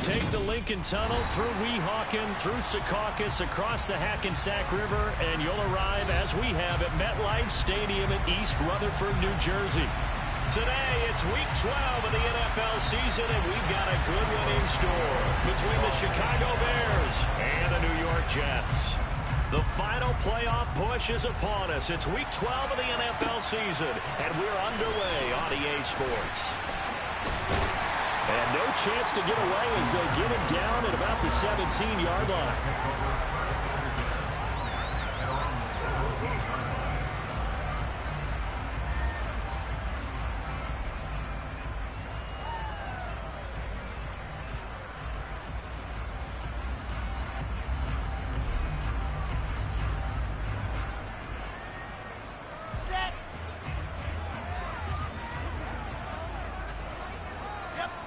Take the Lincoln Tunnel through Weehawken, through Secaucus, across the Hackensack River, and you'll arrive, as we have, at MetLife Stadium in East Rutherford, New Jersey. Today, it's Week 12 of the NFL season, and we've got a good one in store between the Chicago Bears and the New York Jets. The final playoff push is upon us. It's Week 12 of the NFL season, and we're underway on EA Sports. And no chance to get away as they get him down at about the 17-yard line.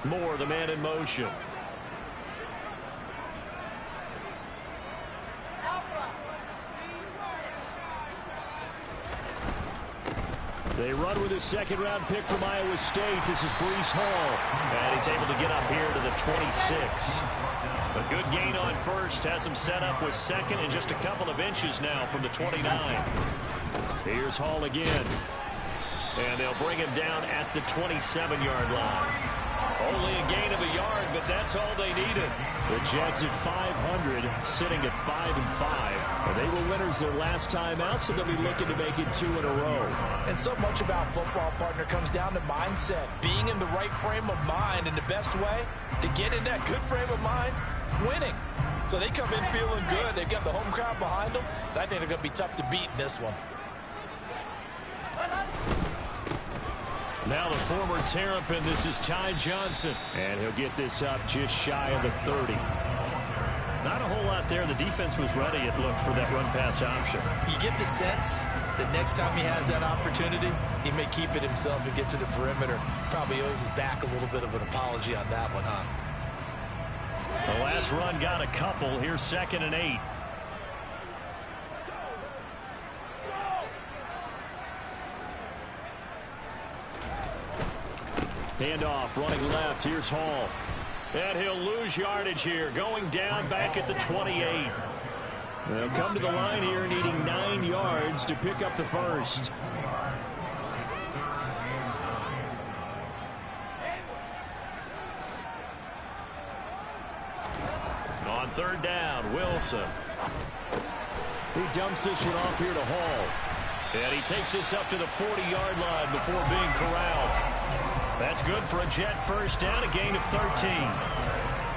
Moore, the man in motion. They run with his second-round pick from Iowa State. This is Breece Hall. And he's able to get up here to the 26. A good gain on first. Has him set up with second and just a couple of inches now from the 29. Here's Hall again. And they'll bring him down at the 27-yard line. Only a gain of a yard, but that's all they needed. The Jets at 500, sitting at 5-5. They were winners their last time out, so they'll be looking to make it 2 in a row. And so much about football, partner, comes down to mindset. Being in the right frame of mind, and the best way to get in that good frame of mind, winning. So they come in feeling good. They've got the home crowd behind them. I think they're going to be tough to beat in this one. Now the former Terrapin, this is Ty Johnson. And he'll get this up just shy of the 30. Not a whole lot there. The defense was ready, it looked, for that run-pass option. You get the sense that next time he has that opportunity, he may keep it himself and get to the perimeter. Probably owes his back a little bit of an apology on that one, huh? The last run got a couple. Here's 2nd and 8. Handoff, running left. Here's Hall. And he'll lose yardage here, going down back at the 28. They'll come to the line here needing 9 yards to pick up the first. On 3rd down, Wilson. He dumps this one off here to Hall. And he takes this up to the 40-yard line before being corralled. That's good for a Jet first down, a gain of 13.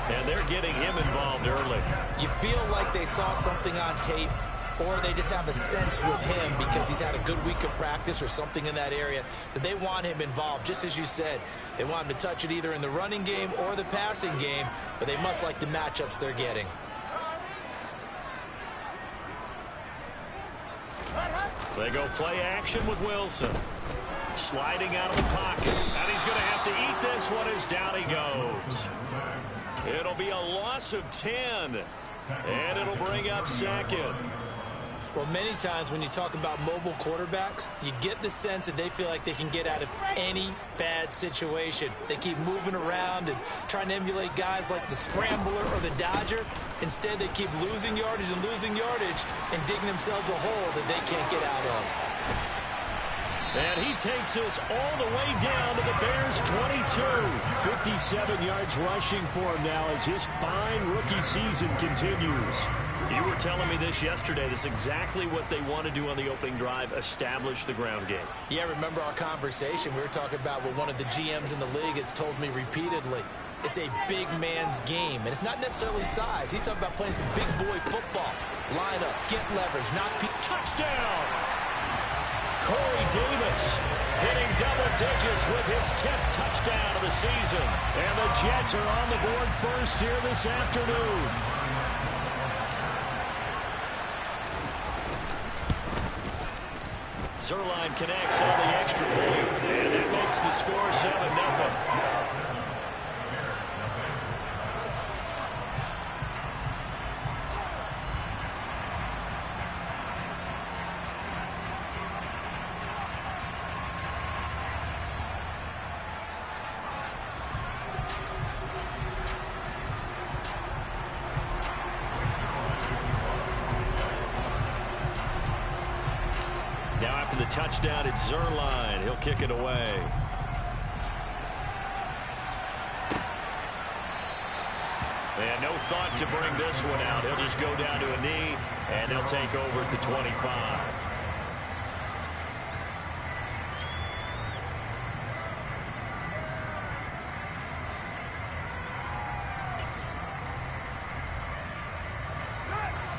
And they're getting him involved early. You feel like they saw something on tape, or they just have a sense with him because he's had a good week of practice or something in that area that they want him involved. Just as you said, they want him to touch it either in the running game or the passing game, but they must like the matchups they're getting. They go play action with Wilson. Sliding out of the pocket. And he's going to have to eat this one as down he goes. It'll be a loss of 10. And it'll bring up 2nd. Well, many times when you talk about mobile quarterbacks, you get the sense that they feel like they can get out of any bad situation. They keep moving around and trying to emulate guys like the Scrambler or the Dodger. Instead, they keep losing yardage and digging themselves a hole that they can't get out of. And he takes us all the way down to the Bears' 22. 57 yards rushing for him now as his fine rookie season continues. You were telling me this yesterday. This is exactly what they want to do on the opening drive, establish the ground game. Yeah, remember our conversation. We were talking about what one of the GMs in the league has told me repeatedly. It's a big man's game, and it's not necessarily size. He's talking about playing some big boy football. Line up, get leverage, knock people. Touchdown! Corey Davis hitting double digits with his 10th touchdown of the season. And the Jets are on the board first here this afternoon. Zerline connects on the extra point, and it makes the score 7-0. the touchdown. It's Zerline. He'll kick it away. And no thought to bring this one out. He'll just go down to a knee, and they'll take over at the 25.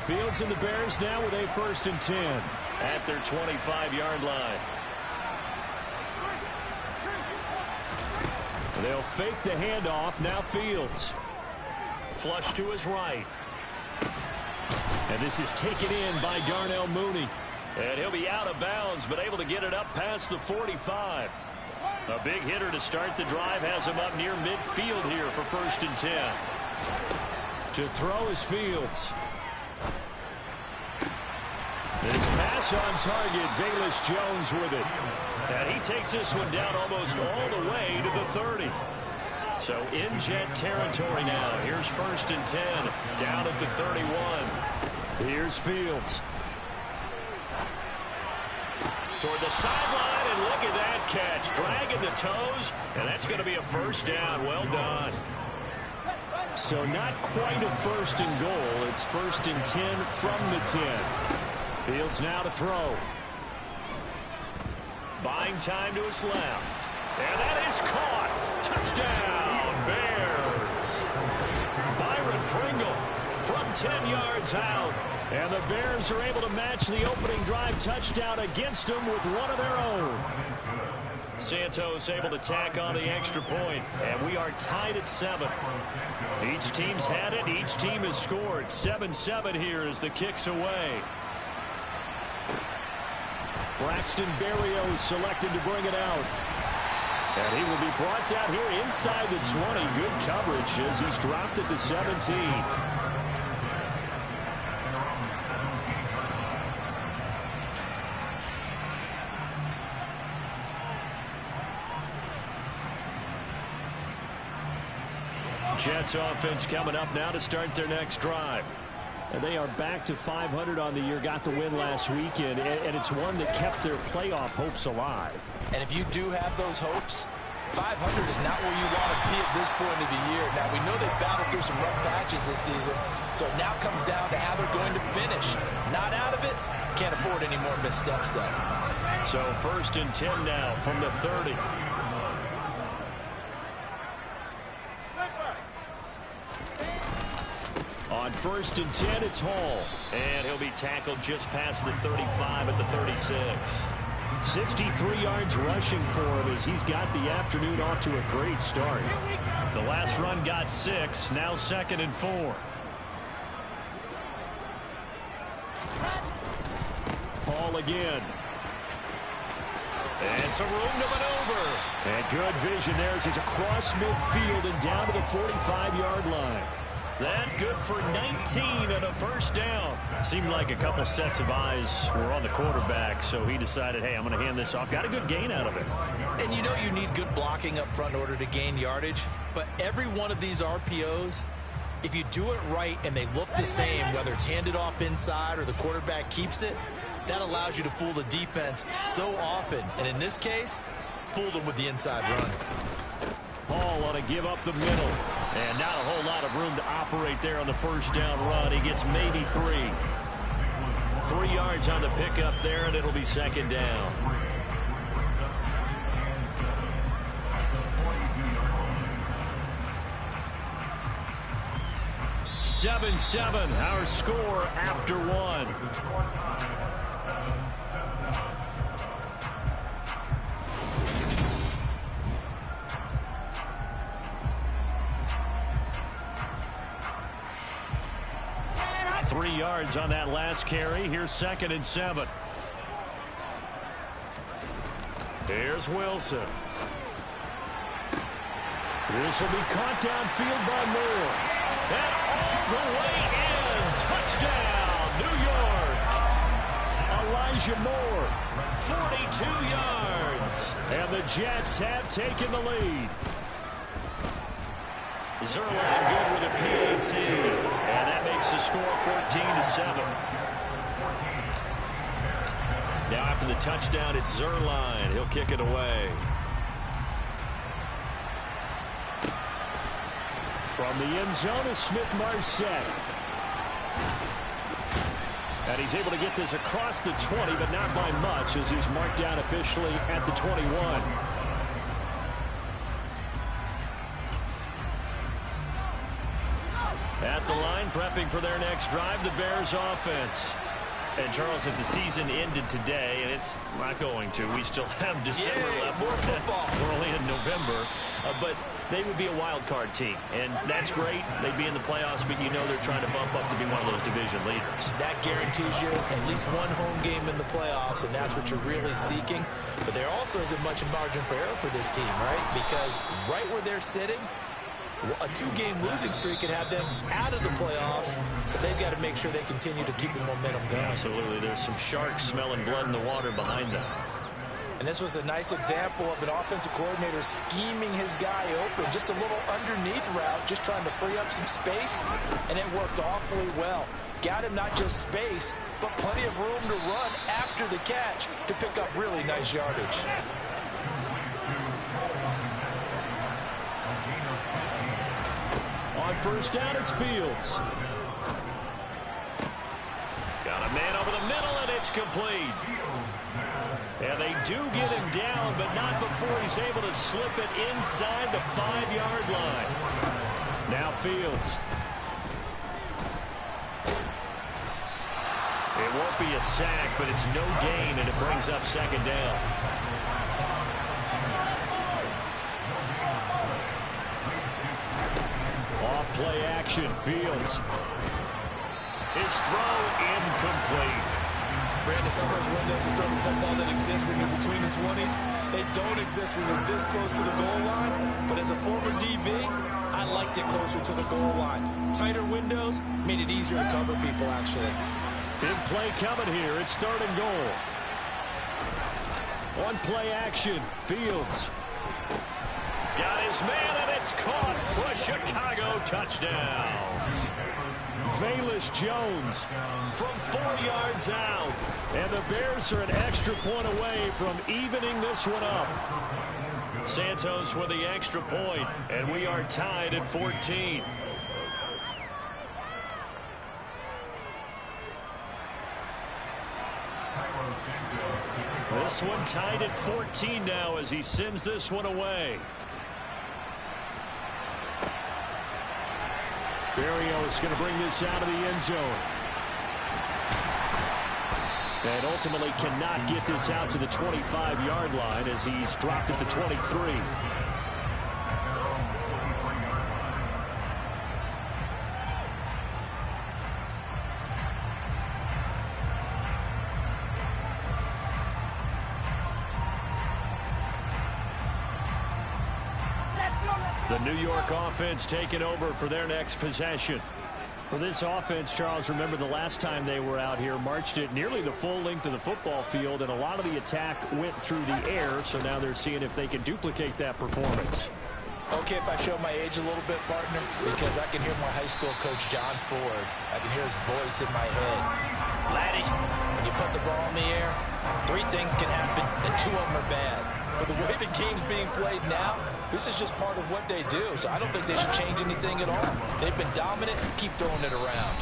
Fields and the Bears now with a 1st and 10 at their 25-yard line. They'll fake the handoff. Now Fields. Flush to his right. And this is taken in by Darnell Mooney. And he'll be out of bounds, but able to get it up past the 45. A big hitter to start the drive has him up near midfield here for 1st and 10. To throw is Fields. His pass on target. Velus Jones with it. And he takes this one down almost all the way to the 30. So in Jet territory now. Here's 1st and 10 down at the 31. Here's Fields. Toward the sideline, and look at that catch. Dragging the toes, and that's going to be a 1st down. Well done. So not quite a 1st and goal. It's 1st and 10 from the 10. Fields now to throw. Buying time to his left. And that is caught. Touchdown, Bears. Byron Pringle from 10 yards out. And the Bears are able to match the opening drive touchdown against them with one of their own. Santos able to tack on the extra point, and we are tied at 7. Each team's had it. Each team has scored. 7-7 here as the kick's away. Braxton Berrios selected to bring it out. And he will be brought down here inside the 20. Good coverage as he's dropped at the 17. Jets offense coming up now to start their next drive. And they are back to 500 on the year, got the win last weekend, and it's one that kept their playoff hopes alive. And if you do have those hopes, 500 is not where you want to be at this point of the year. Now, we know they've battled through some rough patches this season, so it now comes down to how they're going to finish. Not out of it, can't afford any more missteps, though. So 1st and 10 now from the 30. On 1st and 10, it's Hall. And he'll be tackled just past the 35 at the 36. 63 yards rushing for him as he's got the afternoon off to a great start. The last run got 6, now 2nd and 4. Hall again. And some room to maneuver. And good vision there as he's across midfield and down to the 45-yard line. That good for 19 and a 1st down. Seemed like a couple sets of eyes were on the quarterback, so he decided, hey, I'm going to hand this off. Got a good gain out of it. And you know you need good blocking up front in order to gain yardage, but every one of these RPOs, if you do it right and they look the same, whether it's handed off inside or the quarterback keeps it, that allows you to fool the defense so often. And in this case, fooled them with the inside run. Hall on a give up the middle. And not a whole lot of room to operate there on the 1st down run. He gets maybe 3. 3 yards on the pickup there, and it'll be 2nd down. Seven, our score after 1. Yards on that last carry. Here's 2nd and 7. Here's Wilson. This will be caught downfield by Moore. And all the way in. Touchdown, New York. Elijah Moore. 42 yards. And the Jets have taken the lead. Zerline good with a PAT. And that makes the score 14-7. Now after the touchdown, it's Zerline. He'll kick it away. From the end zone is Smith-Marset. And he's able to get this across the 20, but not by much, as he's marked down officially at the 21. At the line, prepping for their next drive, the Bears offense. And, Charles, if the season ended today, and it's not going to, we still have December left. More football. We're only in November. But they would be a wild card team. And that's great. They'd be in the playoffs, but you know they're trying to bump up to be one of those division leaders. That guarantees you at least one home game in the playoffs, and that's what you're really seeking. But there also isn't much margin for error for this team, right? Because right where they're sitting, a two-game losing streak could have them out of the playoffs, so they've got to make sure they continue to keep the momentum going. Absolutely. There's some sharks smelling blood in the water behind them. And this was a nice example of an offensive coordinator scheming his guy open. Just a little underneath route, just trying to free up some space, and it worked awfully well. Got him not just space, but plenty of room to run after the catch to pick up really nice yardage. On first down, it's Fields. Got a man over the middle, and it's complete. And they do get him down, but not before he's able to slip it inside the 5-yard line. Now Fields. It won't be a sack, but it's no gain, and it brings up second down. Off play action, Fields. His throw incomplete. Brandon, sometimes windows to throw the football that exists when you're between the 20s. They don't exist when you're this close to the goal line. But as a former DB, I liked it closer to the goal line. Tighter windows made it easier to cover people, actually. Big play coming here. It's third and goal. On play action, Fields. Got his man, and it's caught for a Chicago touchdown. Velus Jones from 4 yards out. And the Bears are an extra point away from evening this one up. Santos with the extra point, and we are tied at 14. This one tied at 14 now as he sends this one away. Berrios is going to bring this out of the end zone. And ultimately cannot get this out to the 25-yard line as he's dropped at the 23. The New York offense taking over for their next possession. For this offense, Charles, remember the last time they were out here, marched it nearly the full length of the football field, and a lot of the attack went through the air, so now they're seeing if they can duplicate that performance. Okay, if I show my age a little bit, partner, because I can hear my high school coach, John Ford. I can hear his voice in my head. Laddie, when you put the ball in the air, 3 things can happen, and 2 of them are bad. But the way the game's being played now, this is just part of what they do. So I don't think they should change anything at all. They've been dominant. Keep throwing it around.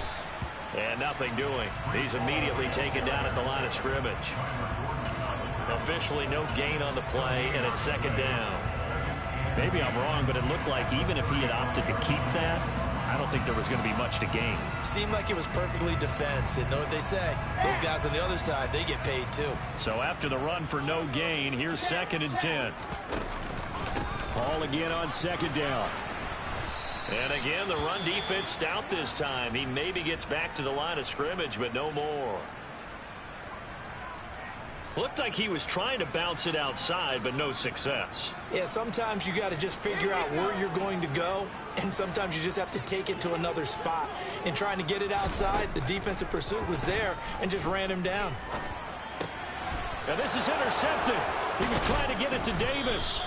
And nothing doing. He's immediately taken down at the line of scrimmage. Officially no gain on the play, and it's second down. Maybe I'm wrong, but it looked like even if he had opted to keep that, I don't think there was going to be much to gain. Seemed like it was perfectly defense. And know what they say? Those guys on the other side, they get paid too. So after the run for no gain, here's second and 10. Ball again on second down. And again, the run defense stout this time. He maybe gets back to the line of scrimmage, but no more. Looked like he was trying to bounce it outside, but no success. Yeah, sometimes you got to just figure out where you're going to go, and sometimes you just have to take it to another spot. In trying to get it outside, the defensive pursuit was there and just ran him down. Now this is intercepted. He was trying to get it to Davis.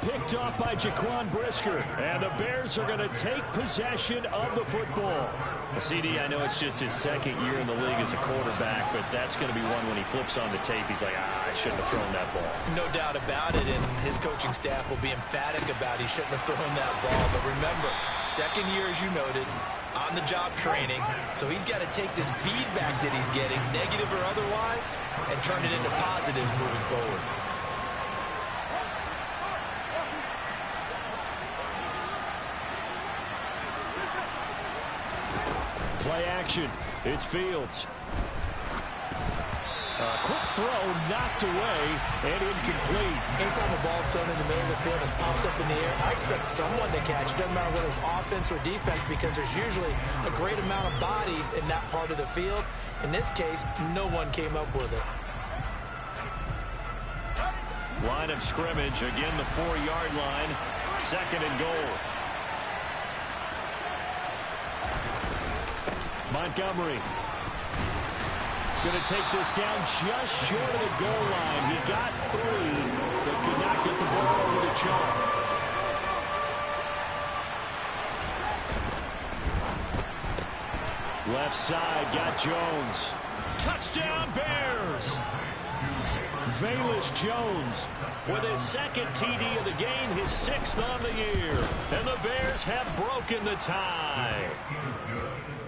Picked off by Jaquan Brisker. And the Bears are going to take possession of the football. CD, I know it's just his second year in the league as a quarterback, but that's going to be one when he flips on the tape, he's like, I shouldn't have thrown that ball. No doubt about it, and his coaching staff will be emphatic about he shouldn't have thrown that ball. But remember, second year, as you noted, on-the-job training, so he's got to take this feedback that he's getting, negative or otherwise, and turn it into positives moving forward. Play action. It's Fields. Quick throw, knocked away, and incomplete. Anytime the ball's thrown in the middle of the field, it's popped up in the air, I expect someone to catch. Doesn't matter whether it's offense or defense, because there's usually a great amount of bodies in that part of the field. In this case, no one came up with it. Line of scrimmage, again the 4-yard line. Second and goal. Montgomery going to take this down just short of the goal line. He got 3, but could not get the ball over the chalk. Left side, got Jones. Touchdown Bears! Velus Jones with his second TD of the game, his 6th on the year. And the Bears have broken the tie.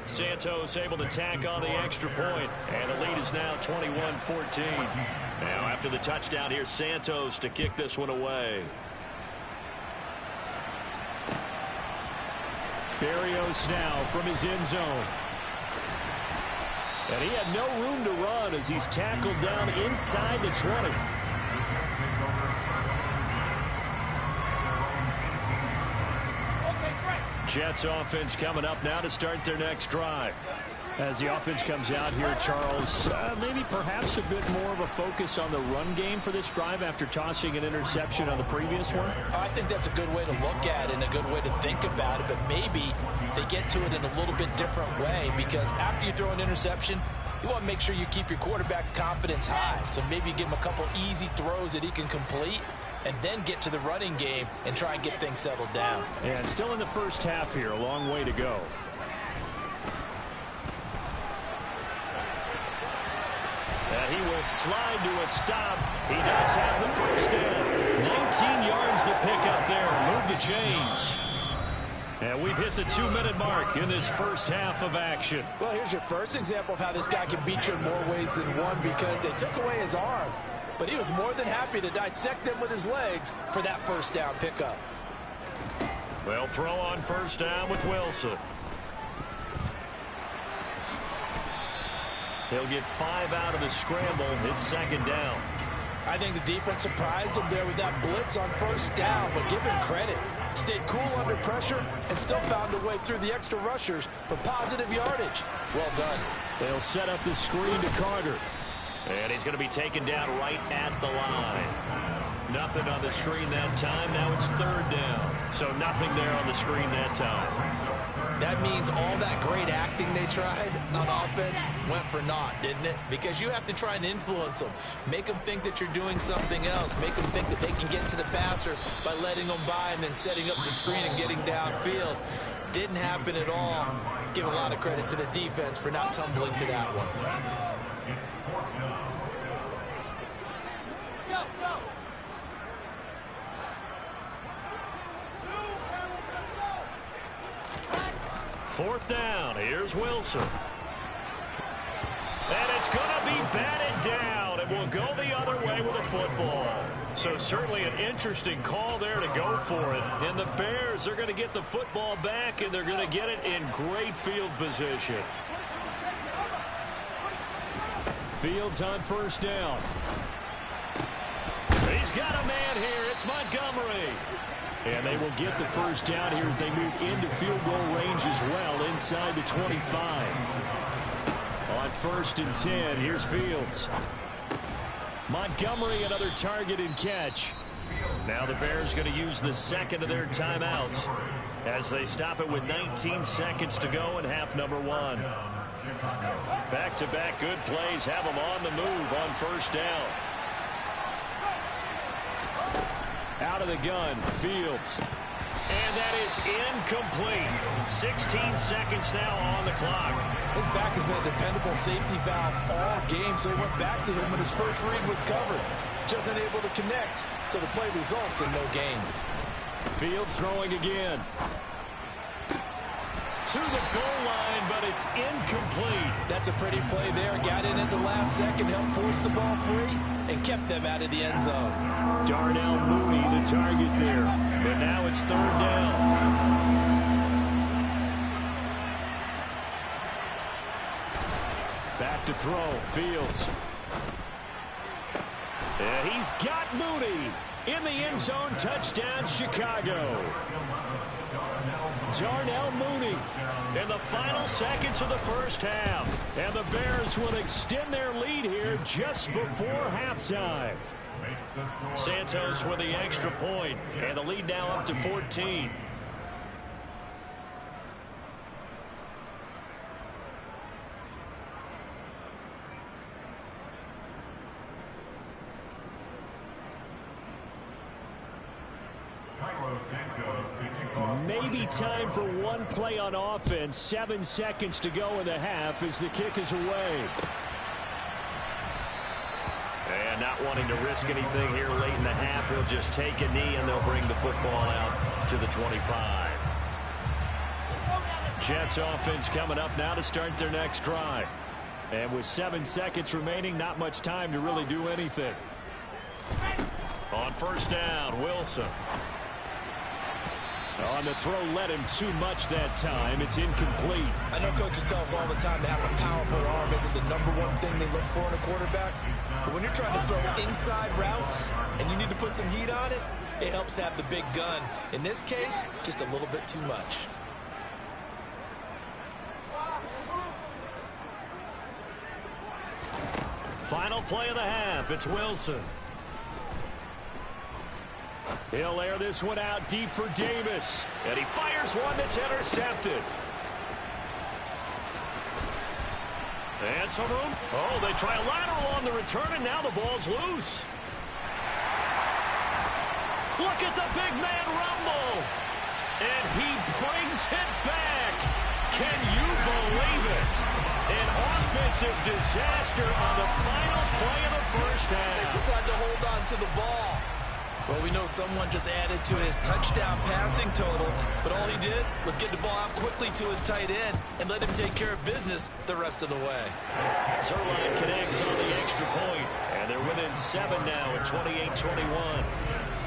Santos able to tack on the extra point, and the lead is now 21-14. Now after the touchdown, here's Santos to kick this one away. Berrios now from his end zone. And he had no room to run as he's tackled down inside the 20. Jets offense coming up now to start their next drive. As the offense comes out here, Charles, maybe perhaps a bit more of a focus on the run game for this drive after tossing an interception on the previous one? I think that's a good way to look at it and a good way to think about it, but maybe they get to it in a little bit different way, because after you throw an interception, you want to make sure you keep your quarterback's confidence high. So maybe give him a couple easy throws that he can complete, and then get to the running game and try and get things settled down. And still in the first half here, a long way to go. And he will slide to a stop. He does have the first down. 19 yards to pick up there. Move the chains. And we've hit the 2-minute mark in this first half of action. Well, here's your first example of how this guy can beat you in more ways than one, because they took away his arm, but he was more than happy to dissect them with his legs for that first down pickup. Well, throw on first down with Wilson. He'll get 5 out of the scramble. It's second down. I think the defense surprised him there with that blitz on first down, but give him credit. Stayed cool under pressure and still found a way through the extra rushers for positive yardage. Well done. They'll set up the screen to Carter. And he's going to be taken down right at the line. Nothing on the screen that time. Now it's third down. So nothing there on the screen that time. That means all that great acting they tried on offense went for naught, didn't it? Because you have to try and influence them. Make them think that you're doing something else. Make them think that they can get to the passer by letting them by and then setting up the screen and getting downfield. Didn't happen at all. Give a lot of credit to the defense for not tumbling to that one. Fourth down. Here's Wilson. And it's going to be batted down. It will go the other way with a football. So certainly an interesting call there to go for it. And the Bears are going to get the football back, and they're going to get it in great field position. Fields on first down. He's got a man here. It's Montgomery. And they will get the first down here as they move into field goal range as well, inside the 25. On 1st and 10, here's Fields. Montgomery, another target and catch. Now the Bears going to use the second of their timeouts as they stop it with 19 seconds to go in half number 1. Back-to-back good plays have them on the move on first down. Out of the gun, Fields. And that is incomplete. 16 seconds now on the clock. His back has been a dependable safety valve all game, so he went back to him when his first read was covered. Just unable to connect, so the play results in no gain. Fields throwing again. To the goal line, but it's incomplete. That's a pretty play there. Got in at the last second, helped force the ball free, and kept them out of the end zone. Darnell Mooney, the target there. But now it's third down. Back to throw. Fields. Yeah, he's got Mooney in the end zone. Touchdown, Chicago. Darnell Mooney in the final seconds of the first half. And the Bears will extend their lead here just before halftime. Santos with the extra point, and the lead now up to 14. Maybe time for one play on offense. 7 seconds to go in the half as the kick is away. And not wanting to risk anything here late in the half, he'll just take a knee and they'll bring the football out to the 25. Jets offense coming up now to start their next drive. And with 7 seconds remaining, not much time to really do anything. On first down, Wilson. On the throw, led him too much that time. It's incomplete. I know coaches tell us all the time that having a powerful arm isn't the #1 thing they look for in a quarterback. But when you're trying to throw inside routes and you need to put some heat on it, it helps have the big gun. In this case, just a little bit too much. Final play of the half. It's Wilson. He'll air this one out deep for Davis. And he fires one that's intercepted. And some room. Oh, they try a lateral on the return, and now the ball's loose. Look at the big man rumble. And he brings it back. Can you believe it? An offensive disaster on the final play of the first half. They just had to hold on to the ball. Well, we know someone just added to his touchdown passing total, but all he did was get the ball out quickly to his tight end and let him take care of business the rest of the way. Zerline connects on the extra point, and they're within 7 now at 28-21.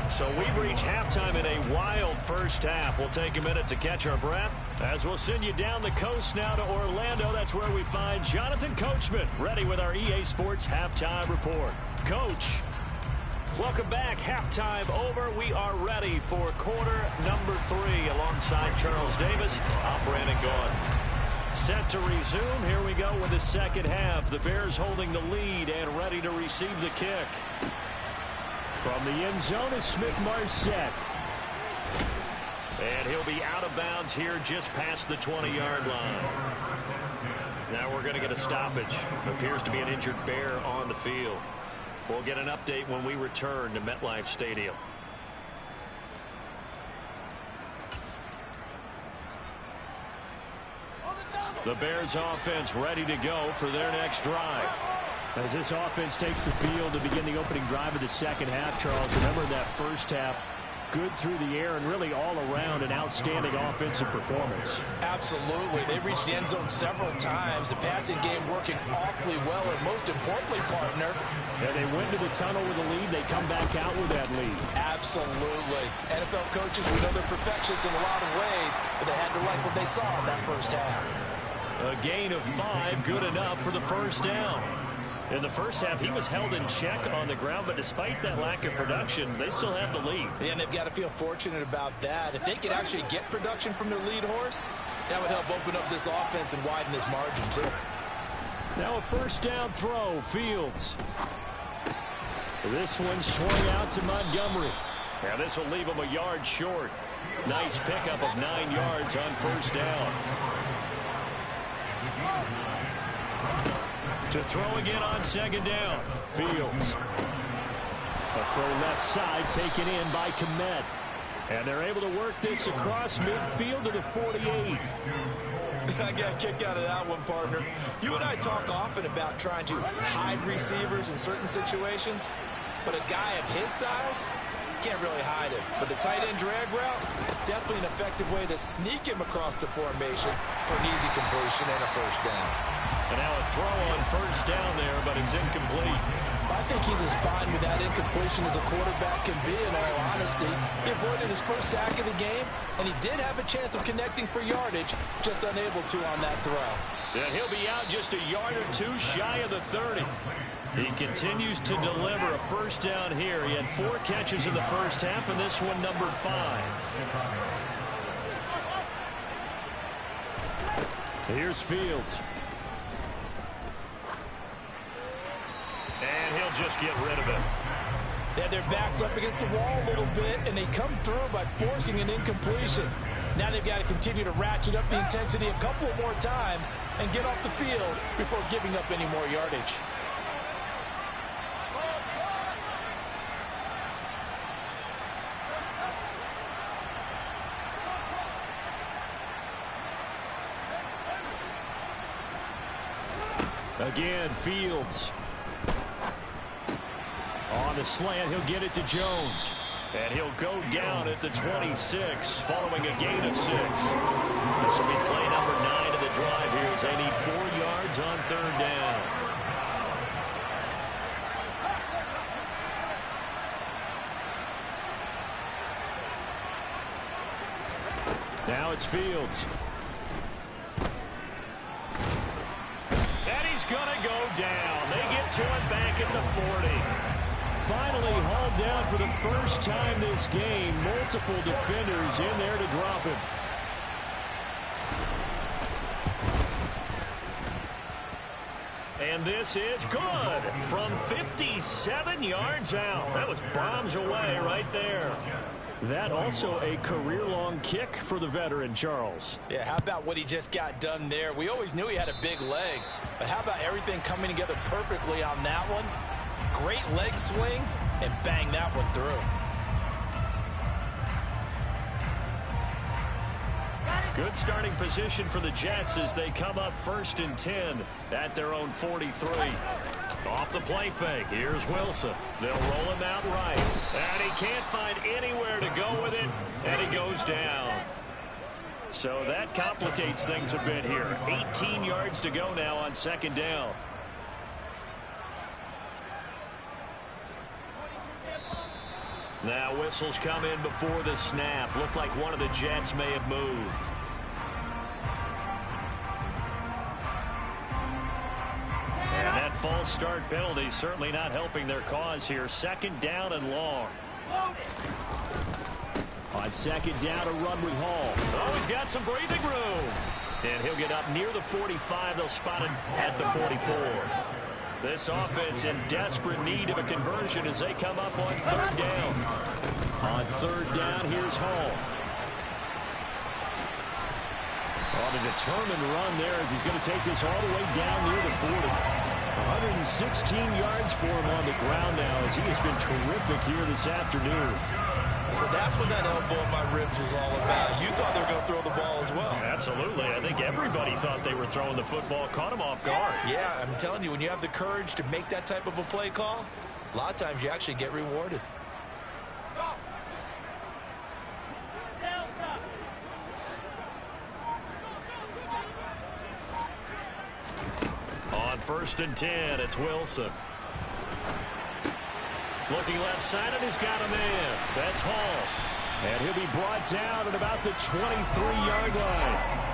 So we've reached halftime in a wild first half. We'll take a minute to catch our breath as we'll send you down the coast now to Orlando. That's where we find Jonathan Coachman ready with our EA Sports halftime report. Coach, welcome back. Halftime over. We are ready for quarter number 3 alongside Charles Davis. I'm Brandon Gaudin. Set to resume. Here we go with the second half. The Bears holding the lead and ready to receive the kick. From the end zone is Smith-Marset. And he'll be out of bounds here just past the 20-yard line. Now we're going to get a stoppage. Appears to be an injured Bear on the field. We'll get an update when we return to MetLife Stadium. The Bears offense ready to go for their next drive. As this offense takes the field to begin the opening drive of the second half, Charles, remember that first half, good through the air and really all around an outstanding offensive performance. Absolutely. They reached the end zone several times. The passing game working awfully well, and most importantly, partner, and they went to the tunnel with a lead. They come back out with that lead. Absolutely. NFL coaches, we know they're perfectionists in a lot of ways, but they had to like what they saw in that first half. A gain of 5, good enough for the first down. In the first half, he was held in check on the ground, but despite that lack of production, they still have the lead. Yeah, and they've got to feel fortunate about that. If they could actually get production from their lead horse, that would help open up this offense and widen this margin, too. Now a first down throw, Fields. This one swung out to Montgomery. Now this will leave him a yard short. Nice pickup of 9 yards on first down. To throw again on second down. Fields. A throw left side taken in by Kmet. And they're able to work this across midfield to the 48. I got a kick out of that one, partner. You and I talk often about trying to hide receivers in certain situations, but a guy of his size can't really hide him. But the tight end drag route, definitely an effective way to sneak him across the formation for an easy completion and a first down. And now a throw on first down there, but it's incomplete. I think he's as fine with that incompletion as a quarterback can be, in all honesty. He avoided his first sack of the game, and he did have a chance of connecting for yardage, just unable to on that throw. And he'll be out just a yard or two shy of the 30. He continues to deliver a first down here. He had 4 catches in the first half, and this one number 5. Here's Fields. And he'll just get rid of it. They had their backs up against the wall a little bit, and they come through by forcing an incompletion. Now they've got to continue to ratchet up the intensity a couple more times and get off the field before giving up any more yardage. Again, Fields. On the slant, he'll get it to Jones. And he'll go down at the 26 following a gain of 6. This will be play number 9 of the drive here as they need 4 yards on third down. Now it's Fields. And he's going to go down. They get to it back at the 40. Finally hauled down for the first time this game. Multiple defenders in there to drop him. And this is good from 57 yards out. That was bombs away right there. That also a career-long kick for the veteran, Charles. Yeah, how about what he just got done there? We always knew he had a big leg, but how about everything coming together perfectly on that one? Great leg swing, and bang that one through. Good starting position for the Jets as they come up 1st and 10 at their own 43. Off the play fake, here's Wilson. They'll roll him out right, and he can't find anywhere to go with it, and he goes down. So that complicates things a bit here. 18 yards to go now on 2nd down. Now whistles come in before the snap. Looked like one of the Jets may have moved. And that false start penalty certainly not helping their cause here. 2nd down and long. On 2nd down, a run with Hall. Oh, he's got some breathing room. And he'll get up near the 45. They'll spot him at the 44. This offense in desperate need of a conversion as they come up on 3rd down. On 3rd down, here's Hall. On a determined run there as he's going to take this all the way down near the 40. 116 yards for him on the ground now as he has been terrific here this afternoon. So that's what that elbow in my ribs was all about. You thought they were going to throw the ball as well. Absolutely. I think everybody thought they were throwing the football, caught him off guard. Yeah, I'm telling you, when you have the courage to make that type of a play call, a lot of times you actually get rewarded. On 1st and 10, it's Wilson. Looking left side, and he's got a man. That's Hall. And he'll be brought down at about the 23-yard line.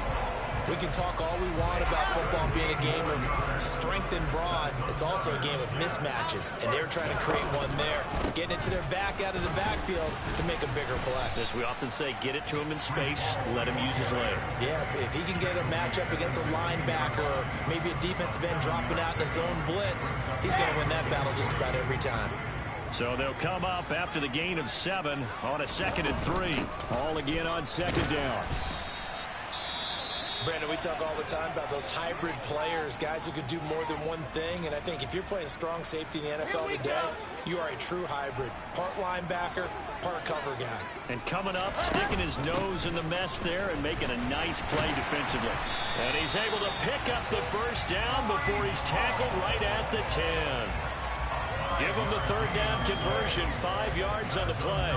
We can talk all we want about football being a game of strength and brawn. It's also a game of mismatches, and they're trying to create one there. Getting it to their back out of the backfield to make a bigger play. As we often say, get it to him in space, let him use his leg. Yeah, if he can get a matchup against a linebacker or maybe a defensive end dropping out in a zone blitz, he's going to win that battle just about every time. So they'll come up after the gain of 7 on a 2nd and 3. All again on 2nd down. Brandon, we talk all the time about those hybrid players, guys who can do more than one thing, and I think if you're playing strong safety in the NFL today, you are a true hybrid. Part linebacker, part cover guy. And coming up, sticking his nose in the mess there and making a nice play defensively. And he's able to pick up the first down before he's tackled right at the 10. Give him the third down conversion, 5 yards on the play.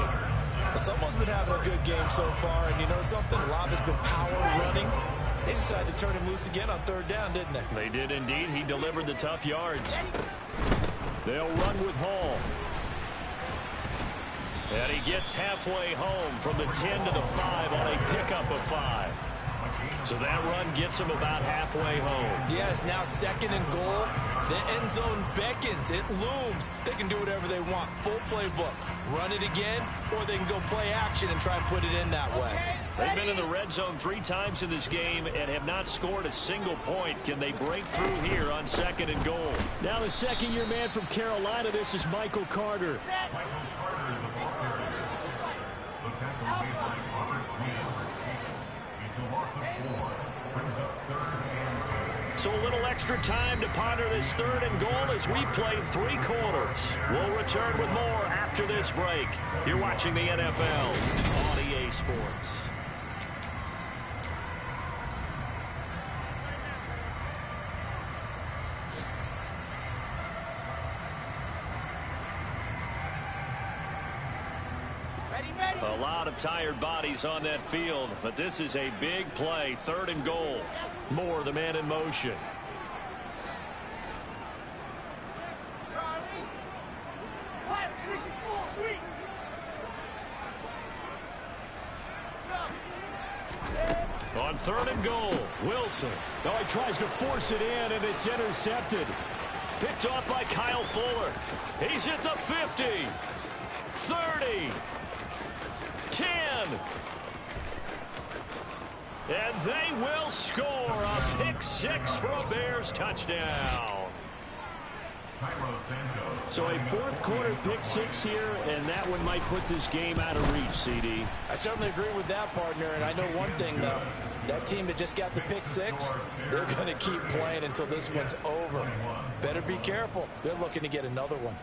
Someone's been having a good game so far, and you know something? A lot has been power running. They decided to turn him loose again on third down, didn't they? They did indeed. He delivered the tough yards. They'll run with Hall. And he gets halfway home from the 10 to the 5 on a pickup of 5. So that run gets him about halfway home. Yes, now 2nd and goal. The end zone beckons. It looms. They can do whatever they want. Full playbook. Run it again, or they can go play action and try and put it in that way. They've been in the red zone 3 times in this game and have not scored a single point. Can they break through here on 2nd and goal? Now the second-year man from Carolina, this is Michael Carter. So a little extra time to ponder this 3rd and goal as we play 3 quarters. We'll return with more after this break. You're watching the NFL on EA Sports. A lot of tired bodies on that field, but this is a big play, 3rd and goal. Moore, the man in motion. On 3rd and goal, Wilson. Oh, he tries to force it in, and it's intercepted. Picked off by Kyle Fuller. He's at the 50, 30, 10. And they will score a pick 6 for a Bears touchdown. So a 4th quarter pick 6 here, and that one might put this game out of reach, CD. I certainly agree with that, partner, and I know one thing, though. That team that just got the pick 6, they're going to keep playing until this one's over. Better be careful. They're looking to get another one.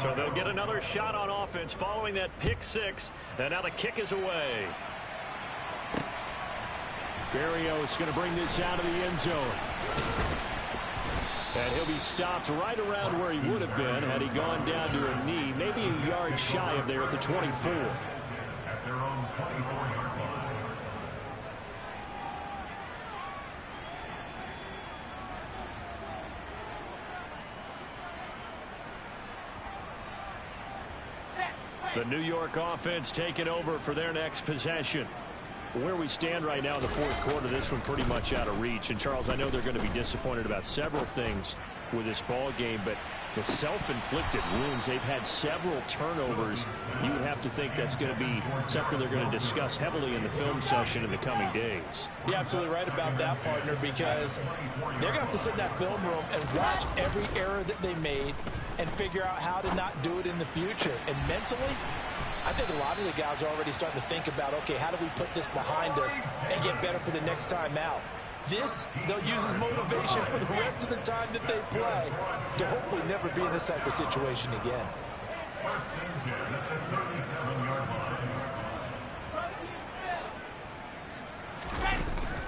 So they'll get another shot on offense following that pick 6, and now the kick is away. Berrios going to bring this out of the end zone. And he'll be stopped right around where he would have been had he gone down to a knee, maybe a yard shy of there at the 24. At their own 24-yard line. The New York offense taking over for their next possession. Where we stand right now in the 4th quarter, this one pretty much out of reach. And, Charles, I know they're going to be disappointed about several things with this ball game, but the self-inflicted wounds, they've had several turnovers. You would have to think that's going to be something they're going to discuss heavily in the film session in the coming days. You're absolutely right about that, partner, because they're going to have to sit in that film room and watch every error that they made and figure out how to not do it in the future. And mentally, I think a lot of the guys are already starting to think about, okay, how do we put this behind us and get better for the next time out? This, they'll use as motivation for the rest of the time that they play to hopefully never be in this type of situation again. First and 10 at the 37-yard line.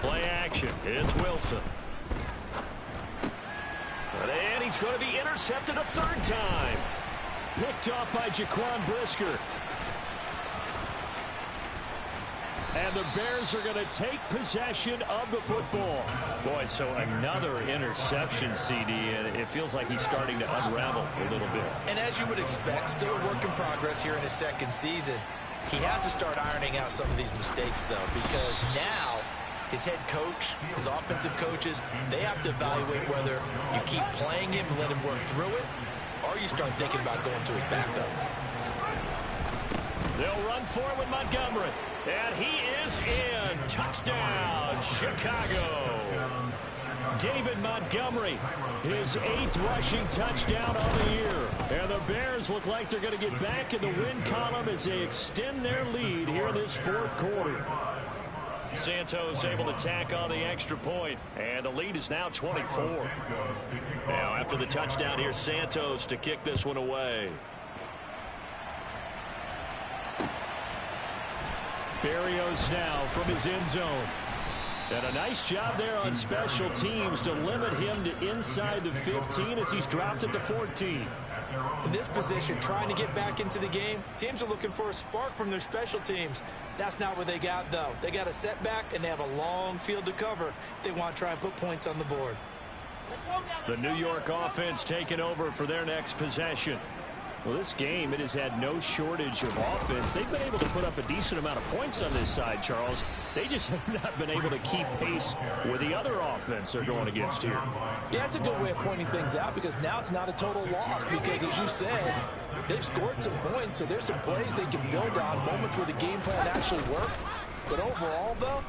Play action. It's Wilson. And he's going to be intercepted a 3rd time. Picked off by Jaquan Brisker. And the Bears are going to take possession of the football. Boy, so another interception, CD, and it feels like he's starting to unravel a little bit. And as you would expect, still a work in progress here in his 2nd season. He has to start ironing out some of these mistakes, though, because now his head coach, his offensive coaches, they have to evaluate whether you keep playing him and let him work through it, or you start thinking about going to his backup. They'll run for it with Montgomery. And he is in. Touchdown, Chicago. David Montgomery, his 8th rushing touchdown on the year. And the Bears look like they're going to get back in the win column as they extend their lead here in this 4th quarter. Santos able to tack on the extra point, and the lead is now 24. Now after the touchdown, here's Santos to kick this one away. Berrios now from his end zone. And a nice job there on special teams to limit him to inside the 15 as he's dropped at the 14. In this position, trying to get back into the game, teams are looking for a spark from their special teams. That's not what they got, though. They got a setback, and they have a long field to cover if they want to try and put points on the board. The New York offense taking over for their next possession. Well, this game, it has had no shortage of offense. They've been able to put up a decent amount of points on this side, Charles. They just have not been able to keep pace with the other offense they're going against here. Yeah, it's a good way of pointing things out because now it's not a total loss because, as you said, they've scored some points, so there's some plays they can build on, moments where the game plan actually worked. But overall, though,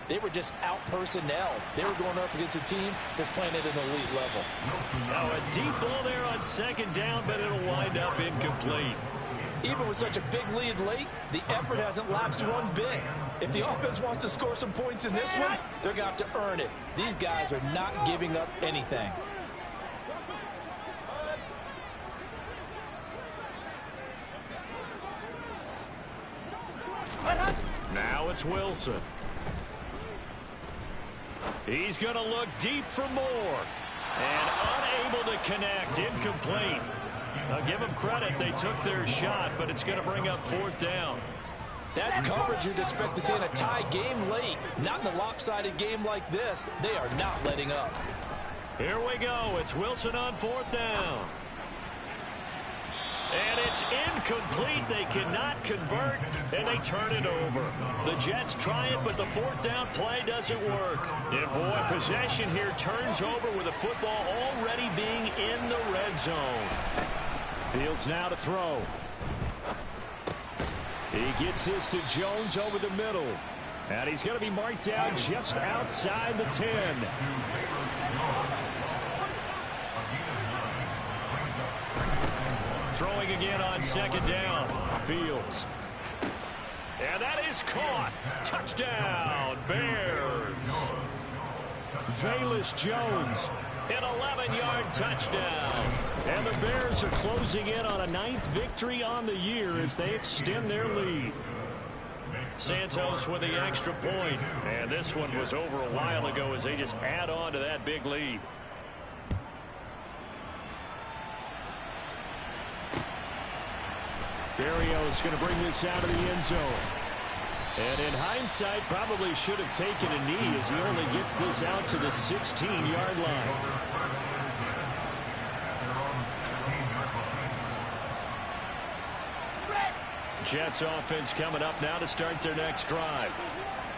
they were just out-personnel. They were going up against a team that's playing at an elite level. Now a deep ball there on 2nd down, but it'll wind up incomplete. Even with such a big lead late, the effort hasn't lapsed one bit. If the offense wants to score some points in this one, they're going to have to earn it. These guys are not giving up anything. Now it's Wilson. He's going to look deep for more. And unable to connect. Incomplete. I'll give them credit. They took their shot, but it's going to bring up 4th down. That's coverage you'd expect to see in a tie game late. Not in a lopsided game like this. They are not letting up. Here we go. It's Wilson on 4th down. And it's incomplete. They cannot convert, and they turn it over. The Jets try it, but the 4th down play doesn't work. And boy, possession here turns over with the football already being in the red zone. Fields now to throw. He gets this to Jones over the middle. And he's going to be marked down just outside the 10. Throwing again on 2nd down. Fields. And that is caught. Touchdown, Bears. Velus Jones, an 11-yard touchdown. And the Bears are closing in on a 9th victory on the year as they extend their lead. Santos with the extra point. And this one was over a while ago as they just add on to that big lead. Berrios going to bring this out of the end zone. And in hindsight, probably should have taken a knee as he only gets this out to the 16-yard line. Jets offense coming up now to start their next drive.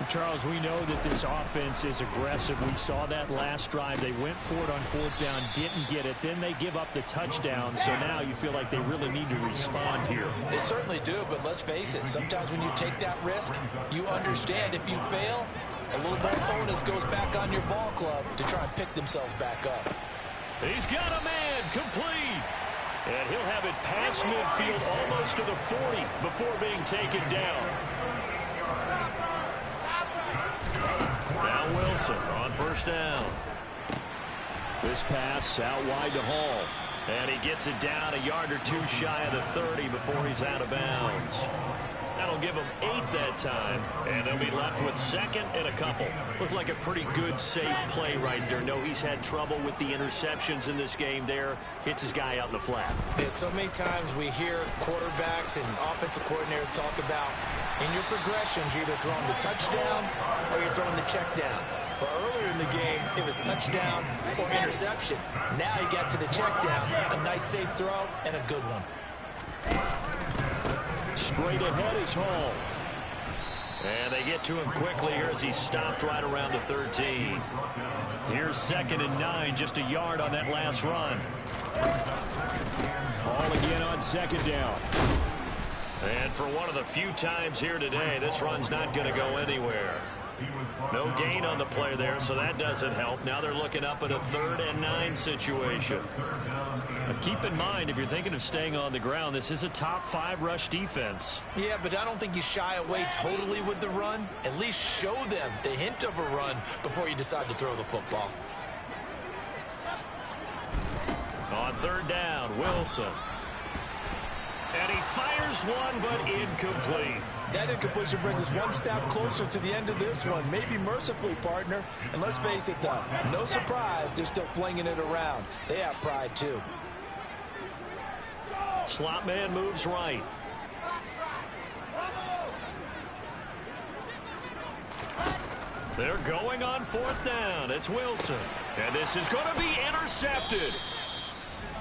Charles, we know that this offense is aggressive. We saw that last drive. They went for it on 4th down, didn't get it. Then they give up the touchdown. So now you feel like they really need to respond here. They certainly do, but let's face it. Sometimes when you take that risk, you understand if you fail, a little more onus goes back on your ball club to try and pick themselves back up. He's got a man complete. And he'll have it past midfield almost to the 40 before being taken down. Now Wilson on 1st down. This pass out wide to Hall. And he gets it down a yard or two shy of the 30 before he's out of bounds. That'll give him 8 that time. And they'll be left with 2nd and a couple. Looked like a pretty good, safe play right there. No, he's had trouble with the interceptions in this game there. Hits his guy out in the flat. Yeah, so many times we hear quarterbacks and offensive coordinators talk about in your progressions, you're either throwing the touchdown or you're throwing the check down. But earlier in the game, it was touchdown or interception. Now you got to the check down, a nice safe throw and a good one. Straight ahead is Hall. And they get to him quickly here as he stopped right around the 13. Here's 2nd and 9, just a yard on that last run. Hall again on 2nd down. And for one of the few times here today, this run's not going to go anywhere. No gain on the play there, so that doesn't help. Now they're looking up at a 3rd and 9 situation. Keep in mind, if you're thinking of staying on the ground, this is a top 5 rush defense. Yeah, but I don't think you shy away totally with the run. At least show them the hint of a run before you decide to throw the football. On 3rd down, Wilson. And he fires one, but incomplete. That incompletion brings us one step closer to the end of this one. Maybe mercifully, partner. And let's face it, though, no surprise, they're still flinging it around. They have pride, too. Slot man moves right. They're going on 4th down. It's Wilson. And this is going to be intercepted.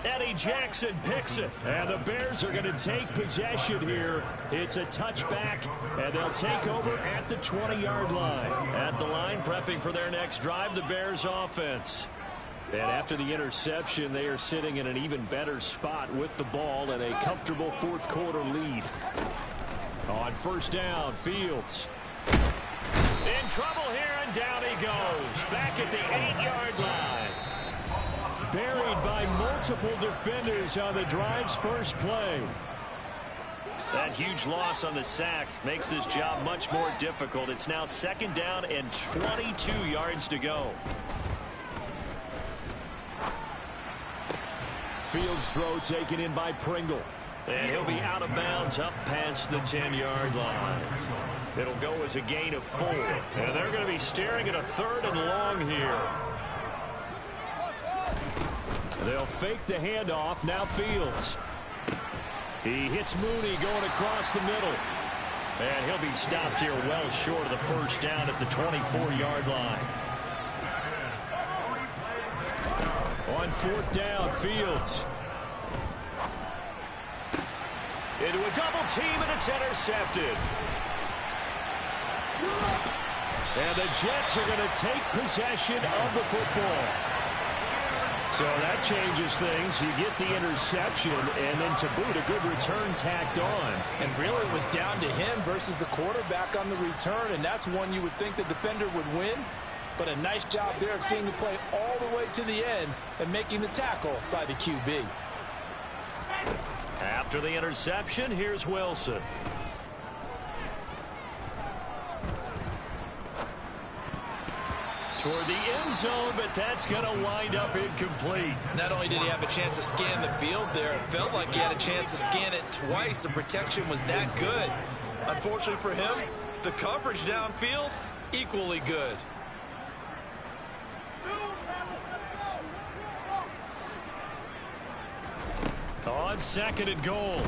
Eddie Jackson picks it. And the Bears are going to take possession here. It's a touchback, and they'll take over at the 20-yard line. At the line, prepping for their next drive, the Bears offense. And after the interception, they are sitting in an even better spot with the ball and a comfortable 4th quarter lead. On 1st down, Fields. In trouble here, and down he goes. Back at the 8-yard line. Buried by multiple defenders on the drive's first play. That huge loss on the sack makes this job much more difficult. It's now 2nd down and 22 yards to go. Fields throw taken in by Pringle. And he'll be out of bounds up past the 10-yard line. It'll go as a gain of 4. And they're going to be staring at a 3rd and long here. They'll fake the handoff. Now Fields. He hits Mooney going across the middle. And he'll be stopped here well short of the 1st down at the 24-yard line. On 4th down, Fields. Into a double team, and it's intercepted. And the Jets are going to take possession of the football. So that changes things. You get the interception, and then to boot, a good return tacked on. And really it was down to him versus the quarterback on the return, and that's one you would think the defender would win. But a nice job there of seeing the play all the way to the end and making the tackle by the QB. After the interception, here's Wilson. Toward the end zone, but that's going to wind up incomplete. Not only did he have a chance to scan the field there, it felt like he had a chance to scan it twice. The protection was that good. Unfortunately for him, the coverage downfield, equally good. On 2nd and goal,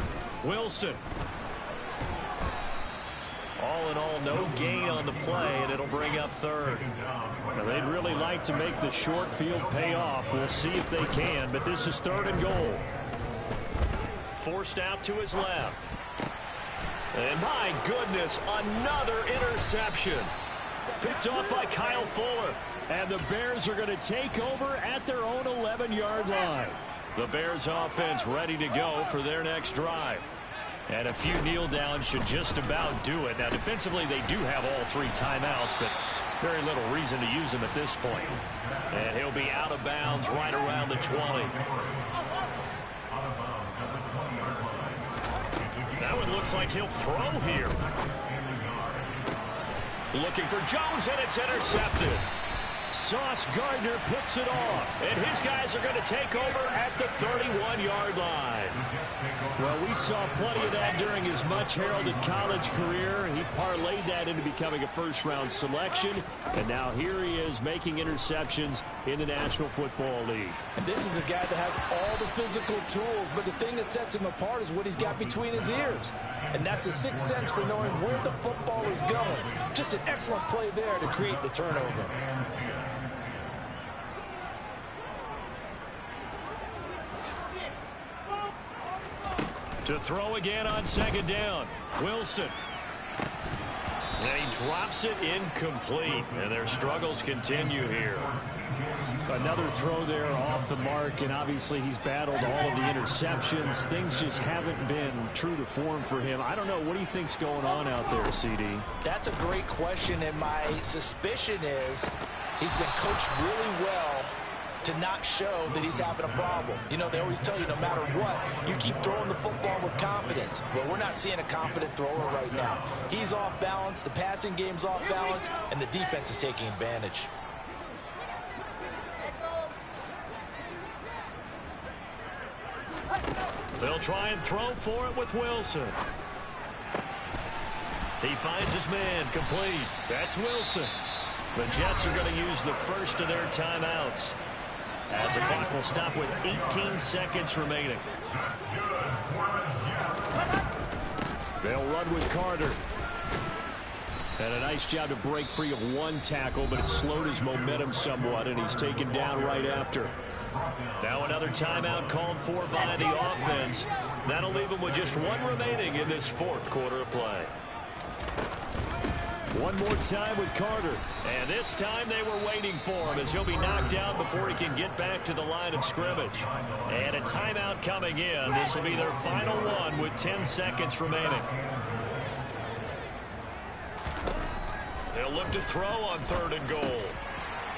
Wilson. All in all, no gain on the play, and it'll bring up 3rd. Now, they'd really like to make the short field pay off. We'll see if they can, but this is 3rd and goal. Forced out to his left. And my goodness, another interception. Picked off by Kyle Fuller. And the Bears are going to take over at their own 11-yard line. The Bears offense ready to go for their next drive. And a few kneel downs should just about do it. Now, defensively, they do have all 3 timeouts, but very little reason to use them at this point. And he'll be out of bounds right around the 20. Now it looks like he'll throw here. Looking for Jones, and it's intercepted. Sauce Gardner picks it off. And his guys are going to take over at the 31-yard line. Well, we saw plenty of that during his much-heralded college career. He parlayed that into becoming a first-round selection. And now here he is making interceptions in the National Football League. And this is a guy that has all the physical tools, but the thing that sets him apart is what he's got between his ears. And that's the sixth sense for knowing where the football is going. Just an excellent play there to create the turnover. To throw again on 2nd down, Wilson. And he drops it incomplete, and their struggles continue here. Another throw there off the mark, and obviously he's battled all of the interceptions. Things just haven't been true to form for him. I don't know. What do you think's going on out there, CD? That's a great question, and my suspicion is he's been coached really well to not show that he's having a problem. You know, they always tell you no matter what, you keep throwing the football with confidence. Well, we're not seeing a confident thrower right now. He's off balance, the passing game's off balance, and the defense is taking advantage. They'll try and throw for it with Wilson. He finds his man complete. That's Wilson. The Jets are going to use the first of their timeouts, as the clock will stop with 18 seconds remaining. They'll run with Carter. And a nice job to break free of one tackle, but it slowed his momentum somewhat, and he's taken down right after. Now another timeout called for by the offense. That'll leave him with just one remaining in this fourth quarter of play. One more time with Carter. And this time they were waiting for him, as he'll be knocked down before he can get back to the line of scrimmage. And a timeout coming in. This will be their final one with 10 seconds remaining. They'll look to throw on 3rd and goal.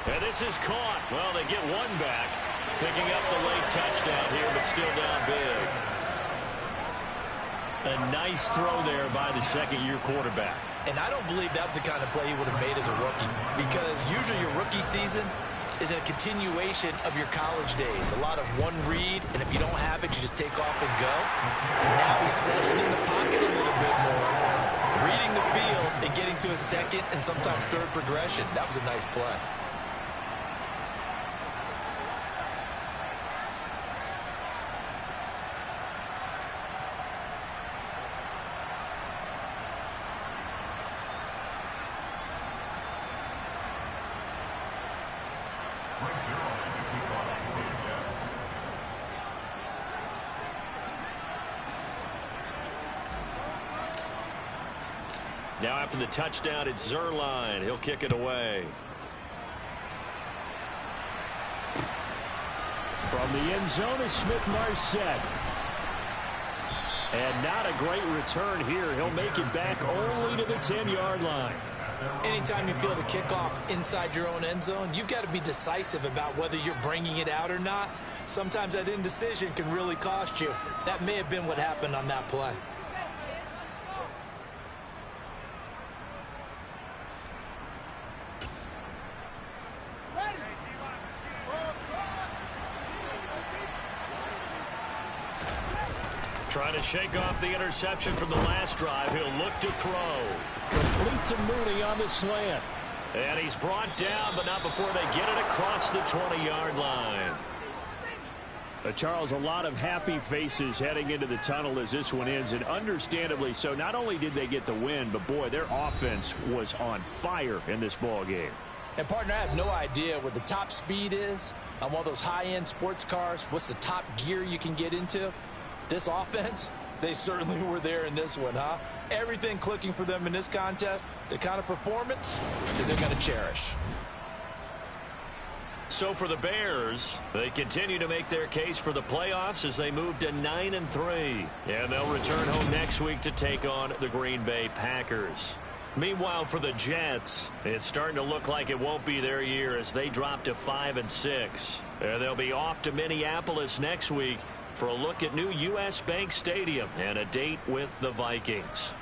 And this is caught. Well, they get one back. Picking up the late touchdown here, but still down big. A nice throw there by the second-year quarterback. And I don't believe that was the kind of play he would have made as a rookie, because usually your rookie season is a continuation of your college days. A lot of one read, and if you don't have it, you just take off and go. Now he's settled in the pocket a little bit more, reading the field and getting to a second and sometimes third progression. That was a nice play. Now after the touchdown, it's Zerline. He'll kick it away. From the end zone is Smith-Marset. And not a great return here. He'll make it back only to the 10-yard line. Anytime you feel the kickoff inside your own end zone, you've got to be decisive about whether you're bringing it out or not. Sometimes that indecision can really cost you. That may have been what happened on that play. Trying to shake off the interception from the last drive. He'll look to throw. Complete to Mooney on the slant. And he's brought down, but not before they get it across the 20-yard line. Charles, a lot of happy faces heading into the tunnel as this one ends, and understandably so. Not only did they get the win, but boy, their offense was on fire in this ball game. And partner, I have no idea what the top speed is on one of those high-end sports cars. What's the top gear you can get into? This offense, they certainly were there in this one, huh? Everything clicking for them in this contest, the kind of performance that they're going to cherish. So for the Bears, they continue to make their case for the playoffs as they move to 9-3. And they'll return home next week to take on the Green Bay Packers. Meanwhile, for the Jets, it's starting to look like it won't be their year as they drop to 5-6. And they'll be off to Minneapolis next week for a look at new U.S. Bank Stadium and a date with the Vikings.